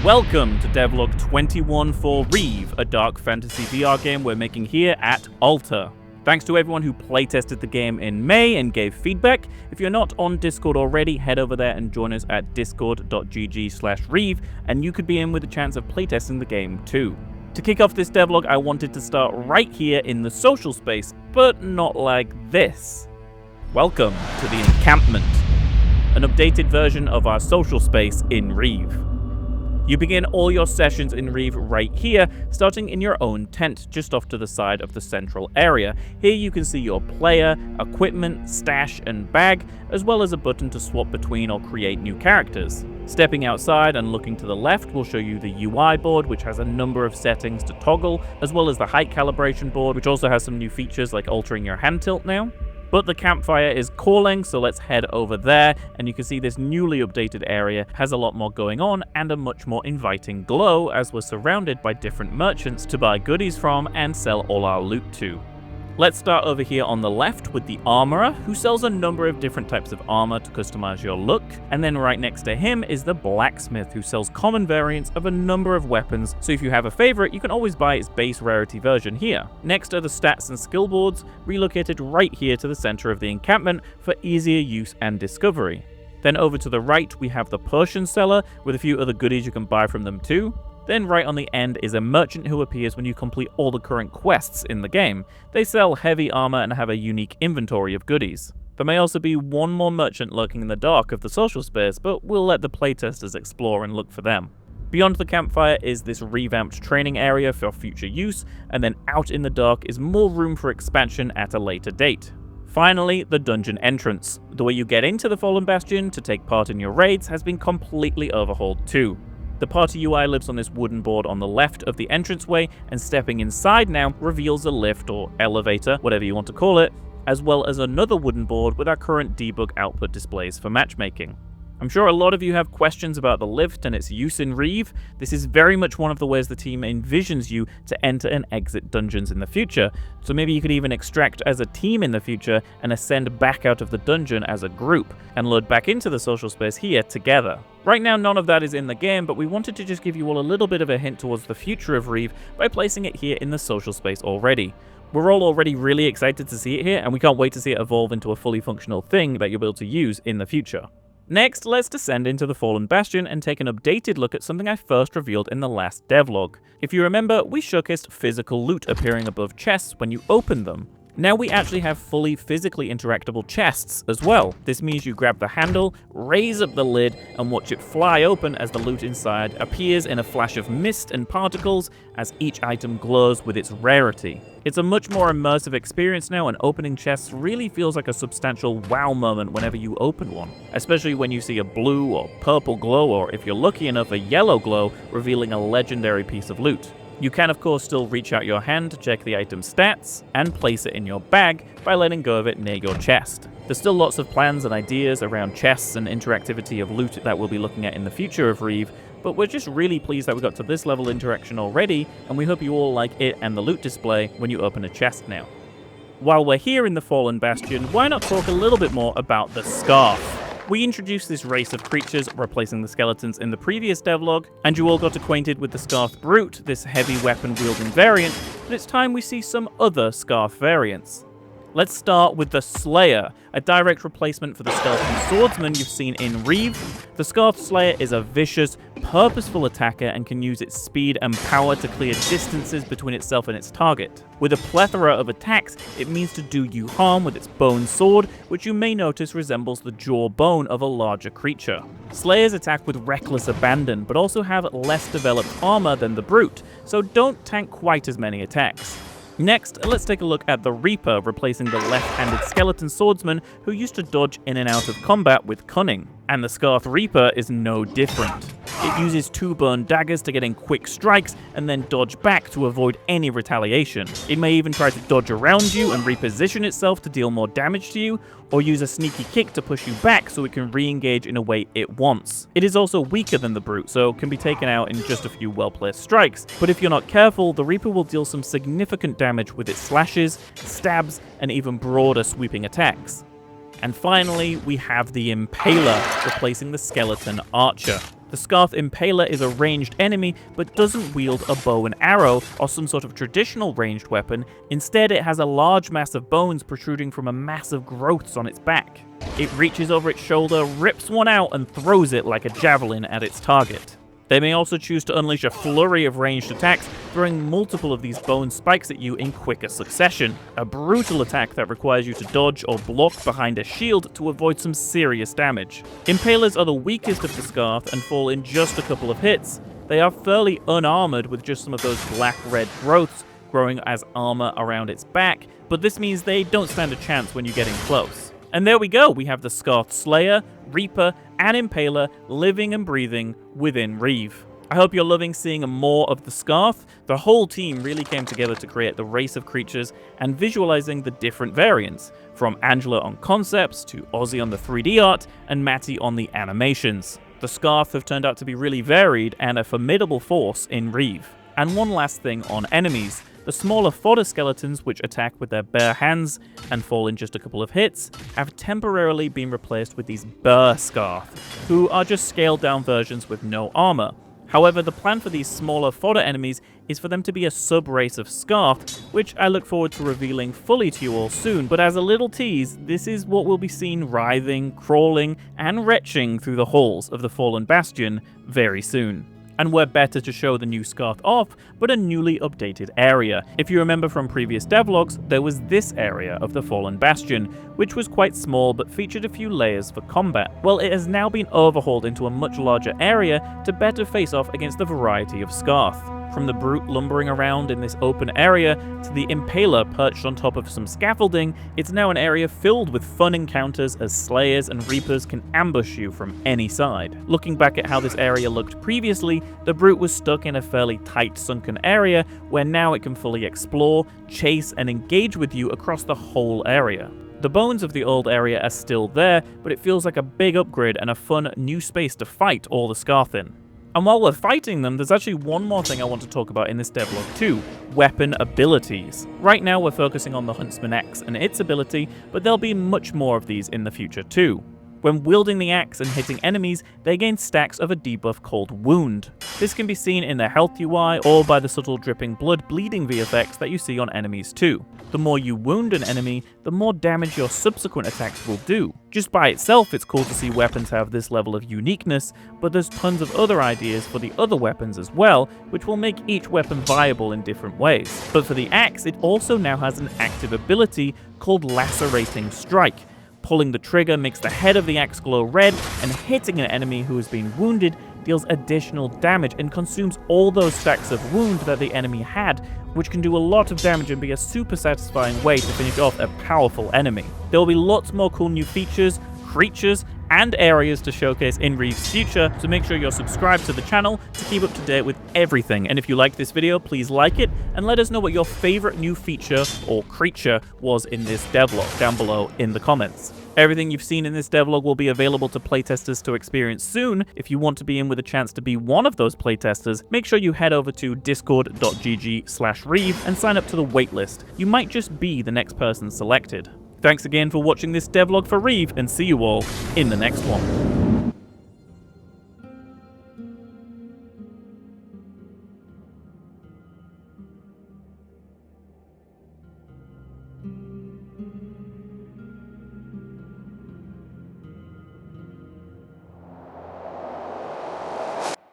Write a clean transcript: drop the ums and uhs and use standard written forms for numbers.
Welcome to Devlog 21 for Reave, a dark fantasy VR game we're making here at Alta. Thanks to everyone who playtested the game in May and gave feedback. If you're not on Discord already, head over there and join us at discord.gg/Reave, and you could be in with a chance of playtesting the game too. To kick off this devlog, I wanted to start right here in the social space, but not like this. Welcome to the encampment, an updated version of our social space in Reave. You begin all your sessions in Reave right here, starting in your own tent, just off to the side of the central area. Here you can see your player, equipment, stash, and bag, as well as a button to swap between or create new characters. Stepping outside and looking to the left will show you the UI board, which has a number of settings to toggle, as well as the height calibration board, which also has some new features like altering your hand tilt now. But the campfire is calling, so let's head over there, and you can see this newly updated area has a lot more going on and a much more inviting glow, as we're surrounded by different merchants to buy goodies from and sell all our loot to. Let's start over here on the left with the armorer, who sells a number of different types of armor to customize your look, and then right next to him is the blacksmith, who sells common variants of a number of weapons, so if you have a favorite, you can always buy its base rarity version here. Next are the stats and skill boards, relocated right here to the center of the encampment for easier use and discovery. Then over to the right, we have the potion seller, with a few other goodies you can buy from them too. Then right on the end is a merchant who appears when you complete all the current quests in the game. They sell heavy armor and have a unique inventory of goodies. There may also be one more merchant lurking in the dark of the social space, but we'll let the playtesters explore and look for them. Beyond the campfire is this revamped training area for future use, and then out in the dark is more room for expansion at a later date. Finally, the dungeon entrance. The way you get into the Fallen Bastion to take part in your raids has been completely overhauled too. The party UI lives on this wooden board on the left of the entranceway, and stepping inside now reveals a lift or elevator, whatever you want to call it, as well as another wooden board with our current debug output displays for matchmaking. I'm sure a lot of you have questions about the lift and its use in Reave. This is very much one of the ways the team envisions you to enter and exit dungeons in the future, so maybe you could even extract as a team in the future and ascend back out of the dungeon as a group, and load back into the social space here together. Right now none of that is in the game, but we wanted to just give you all a little bit of a hint towards the future of Reave by placing it here in the social space already. We're all already really excited to see it here, and we can't wait to see it evolve into a fully functional thing that you'll be able to use in the future. Next, let's descend into the Fallen Bastion and take an updated look at something I first revealed in the last devlog. If you remember, we showcased physical loot appearing above chests when you open them. Now we actually have fully physically interactable chests as well. This means you grab the handle, raise up the lid, and watch it fly open as the loot inside appears in a flash of mist and particles as each item glows with its rarity. It's a much more immersive experience now, and opening chests really feels like a substantial wow moment whenever you open one, especially when you see a blue or purple glow, or if you're lucky enough, a yellow glow revealing a legendary piece of loot. You can of course still reach out your hand to check the item's stats and place it in your bag by letting go of it near your chest. There's still lots of plans and ideas around chests and interactivity of loot that we'll be looking at in the future of Reave, but we're just really pleased that we got to this level interaction already, and we hope you all like it and the loot display when you open a chest now. While we're here in the Fallen Bastion, why not talk a little bit more about the Scarf? We introduced this race of creatures, replacing the skeletons in the previous devlog, and you all got acquainted with the Scarf Brute, this heavy weapon-wielding variant, but it's time we see some other Scarf variants. Let's start with the Slayer, a direct replacement for the skeleton swordsman you've seen in Reave. The Scarf Slayer is a vicious, purposeful attacker and can use its speed and power to clear distances between itself and its target. With a plethora of attacks, it means to do you harm with its bone sword, which you may notice resembles the jawbone of a larger creature. Slayers attack with reckless abandon, but also have less developed armor than the Brute, so don't tank quite as many attacks. Next, let's take a look at the Reaper, replacing the left-handed skeleton swordsman who used to dodge in and out of combat with cunning. And the Scarf Reaper is no different. It uses two burned daggers to get in quick strikes and then dodge back to avoid any retaliation. It may even try to dodge around you and reposition itself to deal more damage to you, or use a sneaky kick to push you back so it can re-engage in a way it wants. It is also weaker than the Brute, so can be taken out in just a few well-placed strikes, but if you're not careful, the Reaper will deal some significant damage with its slashes, stabs, and even broader sweeping attacks. And finally, we have the Impaler, replacing the skeleton archer. The Scarth Impaler is a ranged enemy, but doesn't wield a bow and arrow or some sort of traditional ranged weapon. Instead, it has a large mass of bones protruding from a mass of growths on its back. It reaches over its shoulder, rips one out, and throws it like a javelin at its target. They may also choose to unleash a flurry of ranged attacks, throwing multiple of these bone spikes at you in quicker succession. A brutal attack that requires you to dodge or block behind a shield to avoid some serious damage. Impalers are the weakest of the Scarth and fall in just a couple of hits. They are fairly unarmored with just some of those black-red growths growing as armor around its back, but this means they don't stand a chance when you get in close. And there we go, we have the Scarth Slayer, Reaper, and Impaler living and breathing within Reave. I hope you're loving seeing more of the Scarth. The whole team really came together to create the race of creatures and visualizing the different variants, from Angela on concepts to Ozzy on the 3D art and Matty on the animations. The Scarth have turned out to be really varied and a formidable force in Reave. And one last thing on enemies. The smaller fodder skeletons, which attack with their bare hands and fall in just a couple of hits, have temporarily been replaced with these Burr Scarth, who are just scaled down versions with no armor. However, the plan for these smaller fodder enemies is for them to be a sub-race of Scarth, which I look forward to revealing fully to you all soon, but as a little tease, this is what will be seen writhing, crawling, and retching through the halls of the Fallen Bastion very soon. And where better to show the new Scarth off, but a newly updated area. If you remember from previous devlogs, there was this area of the Fallen Bastion, which was quite small but featured a few layers for combat. Well, it has now been overhauled into a much larger area to better face off against the variety of Scarth. From the brute lumbering around in this open area to the Impaler perched on top of some scaffolding, it's now an area filled with fun encounters as Slayers and Reapers can ambush you from any side. Looking back at how this area looked previously, the brute was stuck in a fairly tight sunken area where now it can fully explore, chase, and engage with you across the whole area. The bones of the old area are still there, but it feels like a big upgrade and a fun new space to fight all the Scarth in. And while we're fighting them, there's actually one more thing I want to talk about in this devlog too, weapon abilities. Right now we're focusing on the Huntsman Axe and its ability, but there'll be much more of these in the future too. When wielding the axe and hitting enemies, they gain stacks of a debuff called Wound. This can be seen in the health UI or by the subtle dripping blood bleeding VFX that you see on enemies too. The more you wound an enemy, the more damage your subsequent attacks will do. Just by itself, it's cool to see weapons have this level of uniqueness, but there's tons of other ideas for the other weapons as well, which will make each weapon viable in different ways. But for the axe, it also now has an active ability called Lacerating Strike. Pulling the trigger makes the head of the axe glow red, and hitting an enemy who has been wounded deals additional damage and consumes all those stacks of wound that the enemy had, which can do a lot of damage and be a super satisfying way to finish off a powerful enemy. There will be lots more cool new features, creatures, and areas to showcase in Reave's future, so make sure you're subscribed to the channel to keep up to date with everything. And if you like this video, please like it, and let us know what your favorite new feature or creature was in this devlog down below in the comments. Everything you've seen in this devlog will be available to playtesters to experience soon. If you want to be in with a chance to be one of those playtesters, make sure you head over to discord.gg/Reave and sign up to the waitlist. You might just be the next person selected. Thanks again for watching this devlog for Reave, and see you all in the next one.